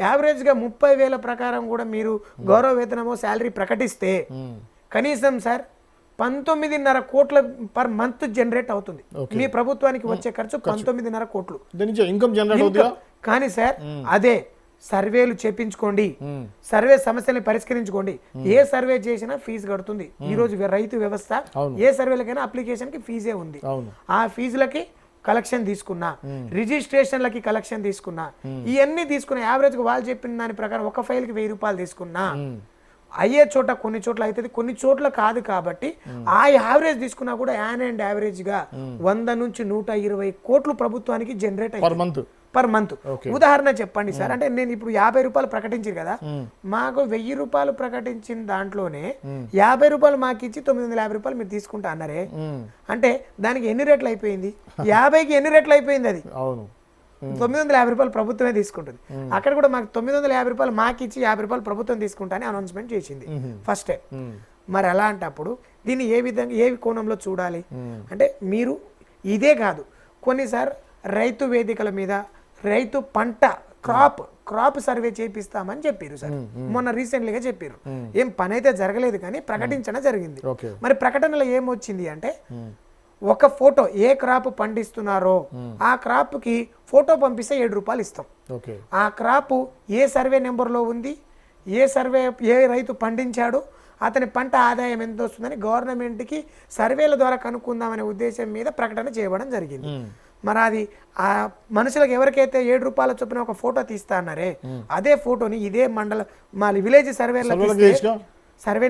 యావరేజ్గా 30,000 ప్రకారం కూడా మీరు గౌరవ వేతనమో శాలరీ ప్రకటిస్తే కనీసం సార్ 19.5 కోట్ల పర్ మంత్ జనరేట్ అవుతుంది. మీ ప్రభుత్వానికి వచ్చే ఖర్చు 19.5 కోట్లు. కానీ సార్ అదే సర్వేలు చేపించుకోండి, సర్వే సమస్యల్ని పరిష్కరించుకోండి. ఏ సర్వే చేసినా ఫీజు కడుతుంది. ఈ రోజు రైతు వ్యవస్థ ఏ సర్వేలకైనా అప్లికేషన్ కి ఫీజే ఉంది. ఆ ఫీజులకి కలెక్షన్ తీసుకున్నా, రిజిస్ట్రేషన్లకి కలెక్షన్ తీసుకున్నా, ఇవన్నీ తీసుకున్నా యావరేజ్ గా వాళ్ళు చెప్పిన దాని ప్రకారం ఒక ఫైల్ కి 1,000 రూపాయలు తీసుకున్నా అయ్యే చోట కొన్ని చోట్ల అవుతుంది, కొన్ని చోట్ల కాదు. కాబట్టి ఆ యావరేజ్ తీసుకున్నా కూడా యాన్ అండ్ యావరేజ్గా 100 నుంచి 120 కోట్లు ప్రభుత్వానికి జనరేట్ అయ్యింది పర్ మంత్. ఉదాహరణ చెప్పండి సార్, అంటే నేను ఇప్పుడు 50 రూపాయలు ప్రకటించారు కదా, మాకు 1000 రూపాయలు ప్రకటించిన దాంట్లోనే 50 రూపాయలు మాకు ఇచ్చి 950 రూపాయలు మీరు తీసుకుంటా అన్నారే, అంటే దానికి ఎన్ని రెట్లు అయిపోయింది? 50కి ఎన్ని రెట్లు అయిపోయింది? అది 950 రూపాయలు ప్రభుత్వమే తీసుకుంటుంది. అక్కడ కూడా మాకు 950 రూపాయలు మాకు ఇచ్చి 50 రూపాయలు ప్రభుత్వం తీసుకుంటా అని అనౌన్స్మెంట్ చేసింది ఫస్ట్ టైం. మరి అలాంటప్పుడు దీన్ని ఏ విధంగా ఏ కోణంలో చూడాలి అంటే, మీరు ఇదే కాదు కొన్నిసారి రైతు వేదికల మీద రైతు పంట క్రాప్ సర్వే చేపిస్తామని చెప్పారు సార్, మొన్న రీసెంట్లీగా చెప్పారు. ఏం పని అయితే జరగలేదు కానీ ప్రకటించడం జరిగింది. మరి ప్రకటనలో ఏమొచ్చింది అంటే, ఒక ఫోటో ఏ క్రాప్ పండిస్తున్నారో ఆ క్రాప్కి ఫోటో పంపిస్తే 7 రూపాయలు ఇస్తాం. ఆ క్రాప్ ఏ సర్వే నెంబర్లో ఉంది, ఏ రైతు పండించాడు, అతని పంట ఆదాయం ఎంత వస్తుందని గవర్నమెంట్కి సర్వేల ద్వారా కనుక్కుందామనే ఉద్దేశం మీద ప్రకటన చేయడం జరిగింది. మరి అది ఆ మనుషులకు ఎవరికైతే 7 రూపాయల చొప్పున ఒక ఫోటో తీస్తా అన్నారే, అదే ఫోటోని ఇదే మండల మా విలేజ్ సర్వే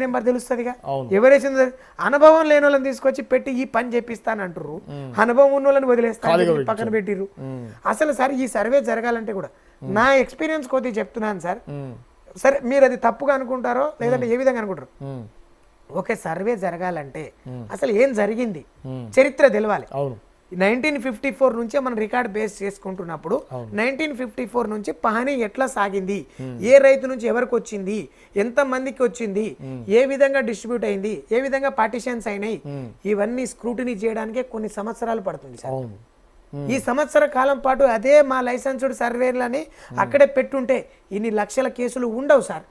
నెంబర్ తెలుస్తుందిగా, ఎవరేసిందో. అనుభవం లేని వాళ్ళని తీసుకొచ్చి పెట్టి ఈ పని చేపిస్తానంటారు, అనుభవం ఉన్న వాళ్ళని వదిలేస్తాను పక్కన పెట్టిర్రు. అసలు సార్ ఈ సర్వే జరగాలంటే కూడా నా ఎక్స్పీరియన్స్ కొద్దిగా చెప్తున్నాను సార్. సరే మీరు అది తప్పుగా అనుకుంటారో లేదంటే ఏ విధంగా అనుకుంటారు, ఒక సర్వే జరగాలంటే అసలు ఏం జరిగింది చరిత్ర తెలవాలి. 1954 నుంచే మనం రికార్డ్ బేస్ చేసుకుంటున్నప్పుడు 1954 నుంచి పహనీ ఎట్లా సాగింది, ఏ రైతు నుంచి ఎవరికి వచ్చింది, ఎంత మందికి వచ్చింది, ఏ విధంగా డిస్ట్రిబ్యూట్ అయింది, ఏ విధంగా పార్టిషన్స్ అయినాయి, ఇవన్నీ స్క్రూటినీ చేయడానికే కొన్ని సంవత్సరాలు పడుతుంది సార్. ఈ సంవత్సర కాలం పాటు అదే మా లైసెన్స్డ్ సర్వేలని అక్కడే పెట్టుంటే ఇన్ని లక్షల కేసులు ఉండవు సార్,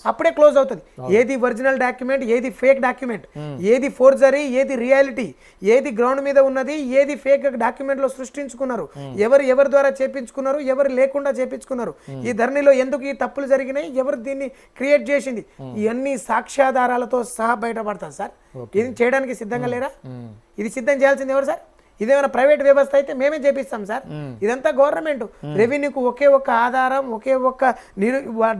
అప్పుడే క్లోజ్ అవుతుంది. ఏది ఒరిజినల్ డాక్యుమెంట్, ఏది ఫేక్ డాక్యుమెంట్, ఏది ఫోర్జరీ, ఏది రియాలిటీ, ఏది గ్రౌండ్ మీద ఉన్నది, ఏది ఫేక్ డాక్యుమెంట్ లో సృష్టించుకున్నారు, ఎవరి ద్వారా చేపించుకున్నారు, ఎవరు లేకుండా చేపించుకున్నారు, ఈ ధరణిలో ఎందుకు ఈ తప్పులు జరిగినాయి, ఎవరు దీన్ని క్రియేట్ చేసింది, ఇవన్నీ సాక్ష్యాధారాలతో సహా బయటపడతారు సార్. ఇది చేయడానికి సిద్ధంగా లేరా? ఇది సిద్ధం చేయాల్సింది ఎవరు సార్? ఇదేమైనా ప్రైవేట్ వ్యవస్థ అయితే మేమే చేపిస్తాం సార్. ఇదంతా గవర్నమెంట్. రెవెన్యూకు ఒకే ఒక్క ఆధారం, ఒకే ఒక్క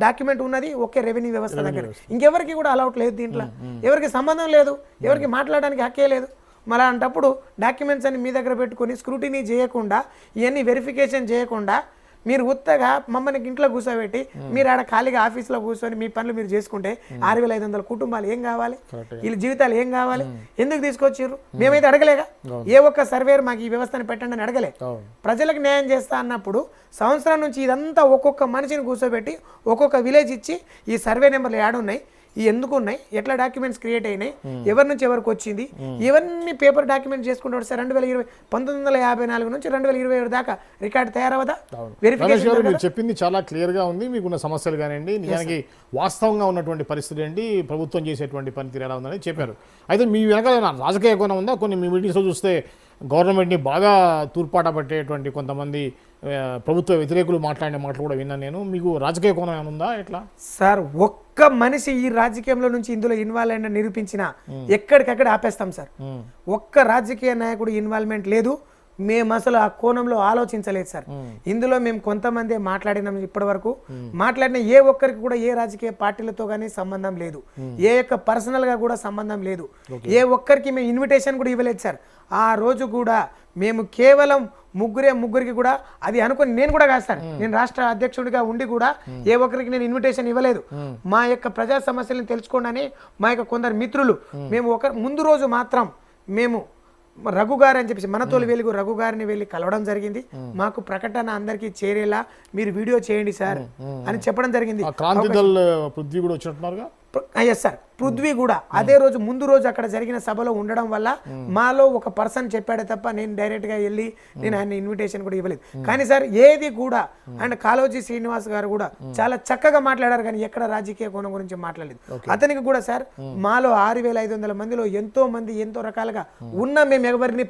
డాక్యుమెంట్ ఉన్నది ఒకే రెవెన్యూ వ్యవస్థ దగ్గర. ఇంకెవరికి కూడా అలౌట్ లేదు, దీంట్లో ఎవరికి సంబంధం లేదు, ఎవరికి మాట్లాడడానికి హక్కే లేదు. మళ్ళీ అంటప్పుడు డాక్యుమెంట్స్ అన్ని మీ దగ్గర పెట్టుకొని స్క్రూటినీ చేయకుండా, ఇవన్నీ వెరిఫికేషన్ చేయకుండా మీరు ఉత్తగా మమ్మల్ని ఇంట్లో కూర్చోబెట్టి మీరు ఆడ ఖాళీగా ఆఫీస్లో కూర్చొని మీ పనులు మీరు చేసుకుంటే 6500 కుటుంబాలు ఏం కావాలి, వీళ్ళ జీవితాలు ఏం కావాలి? ఎందుకు తీసుకొచ్చారు? మేమైతే అడగలేగా, ఏ ఒక్క సర్వేర్ మాకు ఈ వ్యవస్థను పెట్టండి అని అడగలే. ప్రజలకు న్యాయం చేస్తా అన్నప్పుడు సంవత్సరం నుంచి ఇదంతా ఒక్కొక్క మనిషిని కూర్చోబెట్టి ఒక్కొక్క విలేజ్ ఇచ్చి ఈ సర్వే నెంబర్లు యాడున్నాయి, ఈ ఎందుకు ఉన్నాయి, ఎట్లా డాక్యుమెంట్స్ క్రియేట్ అయినాయి, ఎవరి నుంచి ఎవరికి వచ్చింది, ఇవన్నీ పేపర్ డాక్యుమెంట్ చేసుకుంటాడు సార్. 1954 నుంచి 2027 దాకా రికార్డు తయారవదా? మీరు చెప్పింది చాలా క్లియర్ గా ఉంది. మీకున్న సమస్యలు కానివ్వండి, నిజానికి వాస్తవంగా ఉన్నటువంటి పరిస్థితి ఏంటి, ప్రభుత్వం చేసేటువంటి పనితీరు ఎలా ఉందని చెప్పారు. అయితే మీ వెనకాల రాజకీయ కోణం ఉందా? కొన్ని మీ మీటింగ్స్లో చూస్తే గవర్నమెంట్ని బాగా తూర్పాట పట్టేటువంటి కొంతమంది ప్రభుత్వ వ్యతిరేకులు మాట్లాడిన మాటలు కూడా విన్నాను నేను. మీకు రాజకీయ కోణం ఏమైనా ఉందా? ఎట్లా సార్? ఒక్క మనిషి ఈ రాజకీయంలో నుంచి ఇందులో ఇన్వాల్వ్ అయిన నిరూపించిన ఎక్కడికక్కడ ఆపేస్తాం సార్. ఒక్క రాజకీయ నాయకుడు ఇన్వాల్వ్మెంట్ లేదు, మేము అసలు ఆ కోణంలో ఆలోచించలేదు సార్. ఇందులో మేము కొంతమంది మాట్లాడినాం, ఇప్పటి వరకు మాట్లాడిన ఏ ఒక్కరికి కూడా ఏ రాజకీయ పార్టీలతో కానీ సంబంధం లేదు, ఏ యొక్క పర్సనల్ గా కూడా సంబంధం లేదు, ఏ ఒక్కరికి మేము ఇన్విటేషన్ కూడా ఇవ్వలేదు సార్. ఆ రోజు కూడా మేము కేవలం ముగ్గురికి కూడా అది అనుకుని, నేను కూడా కాదు సార్, నేను రాష్ట్ర అధ్యక్షుడిగా ఉండి కూడా ఏ ఒక్కరికి నేను ఇన్విటేషన్ ఇవ్వలేదు. మా యొక్క ప్రజా సమస్యలను తెలుసుకోండి అని మా యొక్క కొందరు మిత్రులు మేము ముందు రోజు మాత్రం మేము రఘు గారు అని చెప్పేసి మనతోలి వెలుగు రఘు గారిని వెళ్ళి కలవడం జరిగింది. మాకు ప్రకటన అందరికీ చేరేలా మీరు వీడియో చేయండి సార్ అని చెప్పడం జరిగింది. ఎస్ సార్, పృథ్వీ కూడా అదే రోజు ముందు రోజు అక్కడ జరిగిన సభలో ఉండడం వల్ల మాలో ఒక పర్సన్ చెప్పాడే తప్ప నేను డైరెక్ట్ గా వెళ్ళి నేను ఆయన ఇన్విటేషన్ కూడా ఇవ్వలేదు. కానీ సార్ ఏది కూడా అండ్ కాళోజీ శ్రీనివాస్ గారు కూడా చాలా చక్కగా మాట్లాడారు, కానీ ఎక్కడ రాజకీయ కోణం గురించి మాట్లాడలేదు. అతనికి కూడా సార్ మాలో 6500 మందిలో ఎంతో మంది ఎంతో రకాలుగా ఉన్న మేము ఎవరిని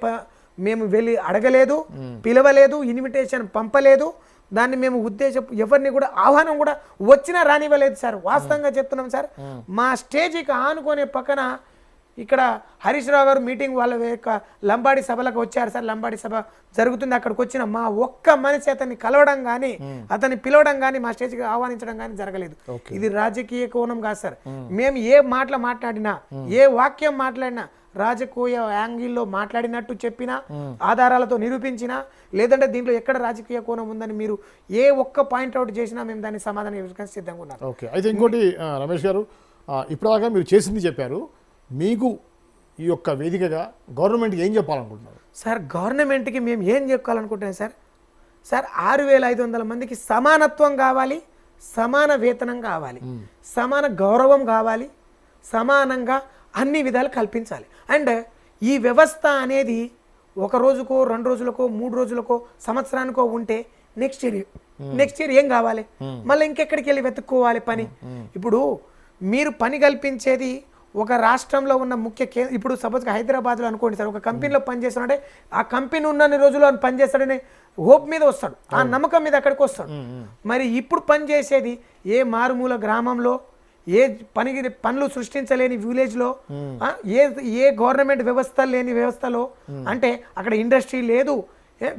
మేము వెళ్ళి అడగలేదు, పిలవలేదు, ఇన్విటేషన్ పంపలేదు. దాన్ని మేము ఉద్దేశం ఎవరిని కూడా ఆహ్వానం కూడా వచ్చినా రానివ్వలేదు సార్. వాస్తవంగా చెప్తున్నాం సార్. మా స్టేజీకి ఆనుకునే పక్కన ఇక్కడ హరీష్ రావు గారు మీటింగ్ వాళ్ళ యొక్క లంబాడి సభలకు వచ్చారు సార్. లంబాడి సభ జరుగుతుంది, అక్కడికి వచ్చిన మా ఒక్క మనిషి అతన్ని కలవడం కానీ అతన్ని పిలవడం కానీ మా స్టేజ్కి ఆహ్వానించడం కానీ జరగలేదు. ఇది రాజకీయ కోణం కాదు సార్. మేము ఏ మాటలు మాట్లాడినా, ఏ వాక్యం మాట్లాడినా, రాజకీయ యాంగిల్లో మాట్లాడినట్టు చెప్పినా, ఆధారాలతో నిరూపించినా, లేదంటే దీంట్లో ఎక్కడ రాజకీయ కోణం ఉందని మీరు ఏ ఒక్క పాయింట్అవుట్ చేసినా మేము దాన్ని సమాధానం ఇవ్వడానికి సిద్ధంగా ఉన్నాం. ఓకే, అయితే ఇంకోటి రమేష్ గారు, ఇప్పటిదాకా మీరు చేసింది చెప్పారు, మీకు ఈ యొక్క వేదికగా గవర్నమెంట్కి ఏం చెప్పాలనుకుంటున్నారు? సార్ గవర్నమెంట్కి మేము ఏం చెప్పాలనుకుంటున్నాం సార్, 6,500 మందికి సమానత్వం కావాలి, సమాన వేతనం కావాలి, సమాన గౌరవం కావాలి, సమానంగా అన్ని విధాలు కల్పించాలి. అండ్ ఈ వ్యవస్థ అనేది ఒక రోజుకో 2 రోజులకో 3 రోజులకో సంవత్సరానికో ఉంటే నెక్స్ట్ ఇయర్ ఏం కావాలి, మళ్ళీ ఇంకెక్కడికి వెళ్ళి వెతుక్కోవాలి పని. ఇప్పుడు మీరు పని కల్పించేది ఒక రాష్ట్రంలో ఉన్న ఇప్పుడు సపోజ్గా హైదరాబాద్లో అనుకోండి సార్, ఒక కంపెనీలో పనిచేస్తాడంటే ఆ కంపెనీ ఉన్నన్ని రోజులు అని పనిచేస్తాడని హోప్ మీద వస్తాడు, ఆ నమ్మకం మీద అక్కడికి వస్తాడు. మరి ఇప్పుడు పనిచేసేది ఏ మారుమూల గ్రామంలో, ఏ పనులు సృష్టించలేని విలేజ్లో, ఏ గవర్నమెంట్ వ్యవస్థ లేని వ్యవస్థలో, అంటే అక్కడ ఇండస్ట్రీ లేదు,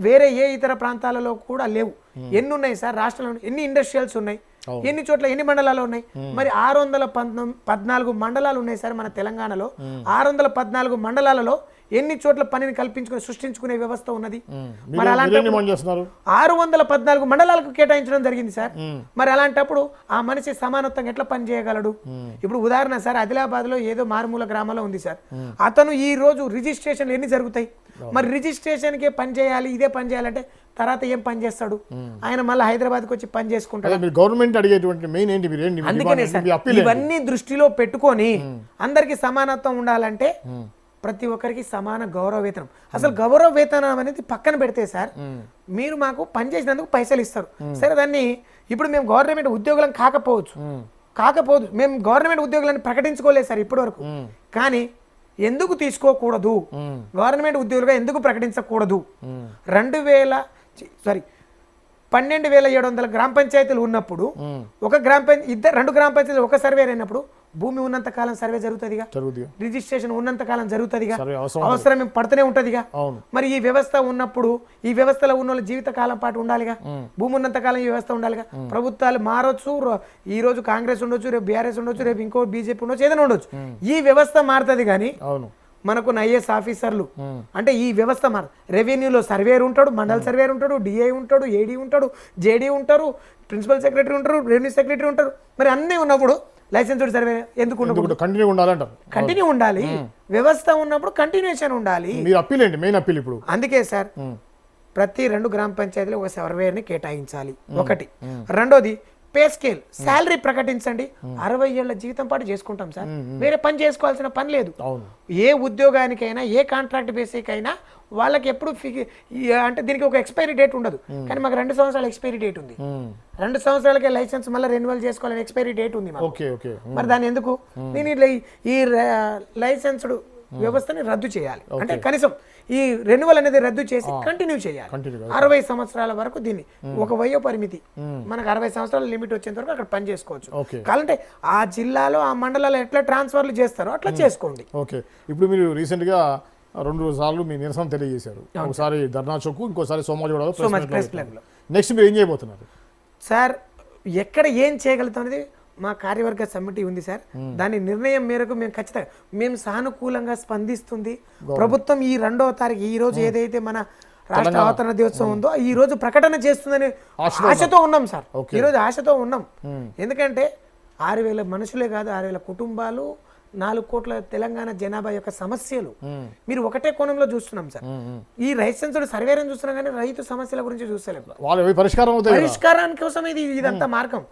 వేరే ఏ ఇతర ప్రాంతాలలో కూడా లేవు. ఎన్ని ఉన్నాయి సార్ రాష్ట్రంలో, ఎన్ని ఇండస్ట్రియల్స్ ఉన్నాయి, ఎన్ని చోట్ల ఎన్ని మండలాలు ఉన్నాయి? మరి 614 మండలాలు ఉన్నాయి సార్ మన తెలంగాణలో. 614 మండలాలలో ఎన్ని చోట్ల పనిని కల్పించుకుని సృష్టించుకునే వ్యవస్థ ఉన్నది? మరి అలాంటి 614 మండలాలకు కేటాయించడం జరిగింది సార్. మరి అలాంటప్పుడు ఆ మనిషి సమానత్వంగా ఎట్లా పని చేయగలడు? ఇప్పుడు ఉదాహరణ సార్, ఆదిలాబాద్ లో ఏదో మారుమూల గ్రామంలో ఉంది సార్, అతను ఈ రోజు రిజిస్ట్రేషన్లు ఎన్ని జరుగుతాయి? మరి రిజిస్ట్రేషన్కే పని చేయాలి, ఇదే పని చేయాలంటే తర్వాత ఏం పని చేస్తాడు ఆయన? మళ్ళీ హైదరాబాద్కి వచ్చి పని చేసుకుంటాడు. గవర్నమెంట్ అడిగేటువంటి మెయిన్ ఏంటి? అందుకనే సార్ ఇవన్నీ దృష్టిలో పెట్టుకొని అందరికి సమానత్వం ఉండాలంటే ప్రతి ఒక్కరికి సమాన గౌరవ వేతనం. అసలు గౌరవ వేతనం అనేది పక్కన పెడితే సార్, మీరు మాకు పని చేసినందుకు పైసలు ఇస్తారు సరే, దాన్ని ఇప్పుడు మేము గవర్నమెంట్ ఉద్యోగులం కాకపోదు, మేము గవర్నమెంట్ ఉద్యోగులను ప్రకటించుకోలేదు సార్ ఇప్పటి వరకు. కానీ ఎందుకు తీసుకోకూడదు, గవర్నమెంట్ ఉద్యోగులుగా ఎందుకు ప్రకటించకూడదు? 12,700 గ్రామ పంచాయతీలు ఉన్నప్పుడు ఒక రెండు గ్రామ పంచాయతీలు ఒక సర్వే అయినప్పుడు భూమి ఉన్నంత కాలం సర్వే జరుగుతుందిగా, రిజిస్ట్రేషన్ ఉన్నంత కాలం జరుగుతుందిగా, అవసరం పడుతూనే ఉంటదిగా. మరి ఈ వ్యవస్థ ఉన్నప్పుడు ఈ వ్యవస్థలో ఉన్న వాళ్ళ జీవిత కాలం పాటు ఉండాలిగా, భూమి ఉన్నంత కాలం ఈ వ్యవస్థ ఉండాలిగా. ప్రభుత్వాలు మారొచ్చు, ఈ రోజు కాంగ్రెస్ ఉండొచ్చు, రేపు బీఆర్ఎస్ ఉండొచ్చు, రేపు ఇంకో బీజేపీ ఉండొచ్చు, ఏదైనా ఉండొచ్చు, ఈ వ్యవస్థ మారుతుంది. కానీ మనకు ఐఏఎస్ ఆఫీసర్లు అంటే ఈ వ్యవస్థ రెవెన్యూలో సర్వేర్ ఉంటాడు, మండల సర్వేర్ ఉంటాడు, డిఐ ఉంటాడు, ఏడీ ఉంటాడు, జేడీ ఉంటారు, ప్రిన్సిపల్ సెక్రటరీ ఉంటారు, రెవెన్యూ సెక్రటరీ ఉంటారు. మరి అన్నీ ఉన్నప్పుడు లైసెన్స్డ్ సర్వే ఎందుకు ఉండకూడదు? కంటిన్యూ ఉండాలి. వ్యవస్థ ఉన్నప్పుడు కంటిన్యూషన్ ఉండాలి. ఇప్పుడు అందుకే సార్ ప్రతి 2 గ్రామ పంచాయతీలో ఒక సర్వేని కేటాయించాలి. ఒకటి. రెండోది పే స్కేల్, శాలరీ ప్రకటించండి. 60 ఏళ్ల జీవితం పాటు చేసుకుంటాం సార్, వేరే పని చేసుకోవాల్సిన పని లేదు. ఏ ఉద్యోగానికైనా ఏ కాంట్రాక్ట్ బేసిక్ అయినా వాళ్ళకి ఎప్పుడు అంటే దీనికి ఒక ఎక్స్పైరీ డేట్ ఉండదు. కానీ మాకు 2 సంవత్సరాల ఎక్స్పైరీ డేట్ ఉంది. 2 సంవత్సరాలకే లైసెన్స్ మళ్ళీ రెన్యువల్ చేసుకోవాలని ఎక్స్పైరీ డేట్ ఉంది. మరి దాని ఎందుకు? నేను ఈ లైసెన్స్డ్ వ్యవస్థని రద్దు చేయాలి. అంటే కనీసం ఈ రెన్యువల్ అనేది రద్దు చేసి కంటిన్యూ చేయాలి. 60 సంవత్సరాల వరకు దీన్ని ఒక వయో పరిమితి, మనకు 60 సంవత్సరాల లిమిట్ వచ్చేంత వరకు అక్కడ పని చేసుకోవచ్చు. కావాలంటే ఆ జిల్లాలో ఆ మండలాల్లో ఎట్లా ట్రాన్స్ఫర్లు చేస్తారో అట్లా చేసుకోండి. ఓకే, ఇప్పుడు మీరు రీసెంట్ గా 2 సార్లు మీ నిరసన తెలియజేశారు. ఒకసారి ధర్నా చౌక్, ఇంకోసారి సోమాజిగూడలో. నెక్స్ట్ మీరు ఏం చేయబోతున్నారు సార్? ఎక్కడ ఏం చేయగలుగుతాం అనేది మా కార్యవర్గ సమితి ఉంది సార్. దాని నిర్ణయం మేరకు మేము సానుకూలంగా స్పందిస్తుంది ప్రభుత్వం. ఈ 2వ తారీఖు ఈ రోజు ఏదైతే మన రాష్ట్ర అవతరణ దినోత్సవం ఉందో ఈ రోజు ప్రకటన చేస్తుందని ఆశతో ఉన్నాం సార్. ఈ రోజు ఆశతో ఉన్నాం. ఎందుకంటే 6,000 మనుషులే కాదు, 6,000 కుటుంబాలు, 4 కోట్ల తెలంగాణ జనాభా యొక్క సమస్యలు మీరు ఒకటే కోణంలో చూస్తున్నాం సార్. ఈ లైసెన్స్డ్ సర్వేని చూస్తున్నాం కానీ రైతు సమస్యల గురించి చూస్తలేము. పరిష్కారానికి కోసం ఇదంతా మార్గం.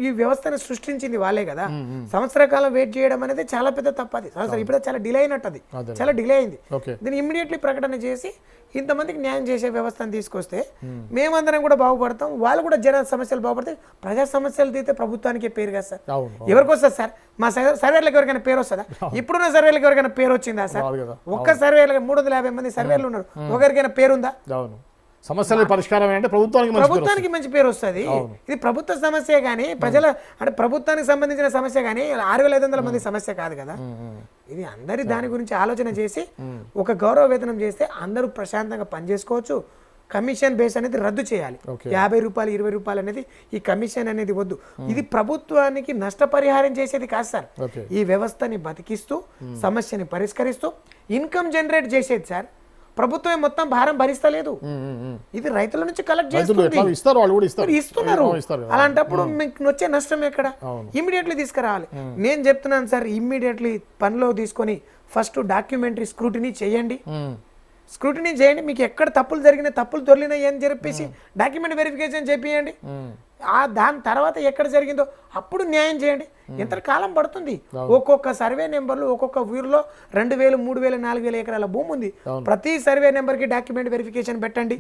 ఈ వ్యవస్థను సృష్టించింది వాళ్ళే కదా. సంవత్సర కాలం వెయిట్ చేయడం అనేది చాలా పెద్ద తప్పది. ఇప్పుడు చాలా డిలే అయినట్టు, అది చాలా డిలే అయింది. దీన్ని ఇమ్మీడియట్లీ ప్రకటన చేసి ఇంతమందికి న్యాయం చేసే వ్యవస్థను తీసుకొస్తే మేమందరం కూడా బాగుపడతాం, వాళ్ళు కూడా జన సమస్యలు బాగుపడతాయి. ప్రజా సమస్యలు తీస్తే ప్రభుత్వానికి పేరు కదా సార్. ఎవరికి వస్తుంది సార్? మా సర్వేలకు ఎవరికైనా పేరు వస్తుందా? ఇప్పుడున్న సర్వేలకు ఎవరికైనా పేరు వచ్చిందా సార్? ఒక్క సర్వేలకు 350 మంది సర్వేలు ఉన్నారు, ఒకరికైనా పేరుందా? సమస్యల పరిష్కారం అంటే ప్రభుత్వానికి మంచి పేరు వస్తుంది. ఇది ప్రభుత్వ సమస్య కానీ ప్రజల అంటే ప్రభుత్వానికి సంబంధించిన సమస్య కానీ 6,500 మంది సమస్య కాదు కదా. ఇది అందరి దాని గురించి ఆలోచన చేసి ఒక గౌరవ వేతనం చేస్తే అందరూ ప్రశాంతంగా పనిచేసుకోవచ్చు. కమిషన్ బేస్ అనేది రద్దు చేయాలి. 50 రూపాయలు 20 రూపాయలు అనేది ఈ కమిషన్ అనేది వద్దు. ఇది ప్రభుత్వానికి నష్టపరిహారం చేసేది కాదు సార్. ఈ వ్యవస్థని బతికిస్తూ సమస్యని పరిష్కరిస్తూ ఇన్కమ్ జనరేట్ చేసేది సార్. ప్రభుత్వమే మొత్తం భారం భరిస్తలేదు. ఇది రైతుల నుంచి కలెక్ట్ చేస్తుంది, ఇస్తున్నారు. అలాంటప్పుడు మీకు వచ్చే నష్టం ఎక్కడ? ఇమ్మీడియట్లీ తీసుకురావాలి. నేను చెప్తున్నాను సార్, ఇమ్మీడియట్లీ పనిలో తీసుకొని ఫస్ట్ డాక్యుమెంటరీ స్క్రూటినీ చేయండి. స్క్రూటినీ చేయండి, మీకు ఎక్కడ తప్పులు జరిగినాయి, తప్పులు దొరికినాయి అని చెప్పేసి డాక్యుమెంట్ వెరిఫికేషన్ చేపియండి. దాని తర్వాత ఎక్కడ జరిగిందో అప్పుడు న్యాయం చేయండి. ఎంత కాలం పడుతుంది? ఒక్కొక్క సర్వే నెంబర్లు ఒక్కొక్క ఊరిలో 2000, 3000, 4000 ఎకరాల భూమి ఉంది. ప్రతి సర్వే నెంబర్కి డాక్యుమెంట్ వెరిఫికేషన్ పెట్టండి.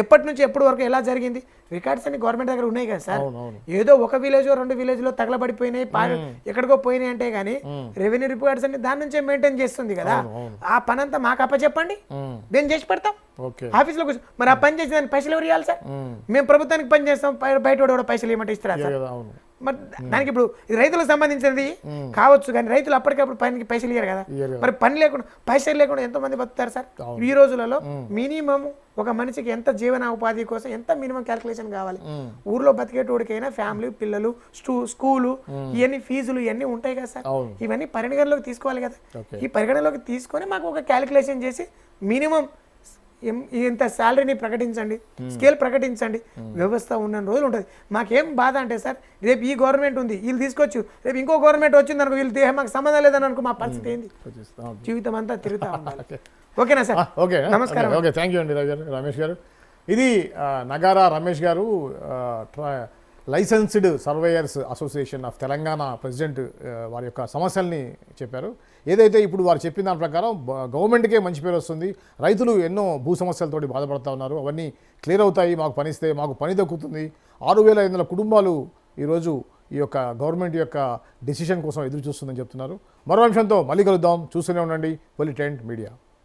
ఎప్పటి నుంచి ఎప్పటి వరకు ఎలా జరిగింది రికార్డ్స్ అన్ని గవర్నమెంట్ దగ్గర ఉన్నాయి కదా సార్. ఏదో ఒక విలేజ్ 2 విలేజ్లో తగలబడిపోయినాయి, ఎక్కడికో పోయినాయి అంటే గానీ రెవెన్యూ రికార్డ్స్ అన్ని దాని నుంచే మెయింటైన్ చేస్తుంది కదా. ఆ పని అంతా మాకు అప్పచెప్పండి, మేము చేసి పెడతాం ఆఫీస్లో కూర్చొని. మరి ఆ పని చేసి దానికి పైసలు ఎవరు ఇవ్వాలి సార్? మేము ప్రభుత్వానికి పని చేస్తాం, బయట కూడా పైసలు ఏమంటే ఇస్తారా సార్? మరి దానికి ఇప్పుడు రైతులకు సంబంధించినది కావచ్చు కానీ రైతులు అప్పటికప్పుడు పనికి పైసలు ఇయ్యారు కదా. మరి పని లేకుండా పైసలు లేకుండా ఎంతో మంది బతుకుతారు సార్. ఈ రోజులలో మినిమం ఒక మనిషికి ఎంత జీవన ఉపాధి కోసం ఎంత మినిమం క్యాల్కులేషన్ కావాలి? ఊర్లో బతికేటోడికైనా ఫ్యామిలీ, పిల్లలు, స్కూలు, ఇవన్నీ ఫీజులు ఇవన్నీ ఉంటాయి కదా సార్. ఇవన్నీ పరిగణలోకి తీసుకోవాలి కదా. ఈ పరిగణలోకి తీసుకొని మాకు ఒక క్యాల్కులేషన్ చేసి మినిమం ఇంత శాలరీని ప్రకటించండి, స్కేల్ ప్రకటించండి. వ్యవస్థ ఉన్న రోజులు ఉంటుంది. మాకేం బాధ అంటే సార్, రేపు ఈ గవర్నమెంట్ ఉంది, వీళ్ళు తీసుకోవచ్చు, రేపు ఇంకో గవర్నమెంట్ వచ్చింది అనుకో, వీళ్ళు మాకు సంబంధం లేదని అనుకో, మా పరిస్థితి ఏంది? జీవితం అంతా తిరుగుతా ఉండాలి. ఓకేనా సార్? ఓకే, నమస్కారం. ఓకే, థ్యాంక్ యూ అండి రమేష్ గారు. ఇది నగారా రమేష్ గారు, licensed surveyors association of Telangana president. వారి యొక్క సమస్యల్ని చెప్పారు. ఏదైతే ఇప్పుడు వారు చెప్పిన దాని ప్రకారం గవర్నమెంట్కే మంచి పేరు వస్తుంది, రైతులు ఎన్నో భూ సమస్యలతోటి బాధపడుతూ ఉన్నారు, అవన్నీ క్లియర్ అవుతాయి, మాకు పనిస్తే మాకు పని దక్కుతుంది. 6500 కుటుంబాలు ఈరోజు ఈ యొక్క గవర్నమెంట్ యొక్క డెసిషన్ కోసం ఎదురు చూస్తుందని చెప్తున్నారు. మరో అంశంతో మళ్ళీ కలుద్దాం. చూస్తూనే ఉండండి పొలిటెంట్ మీడియా.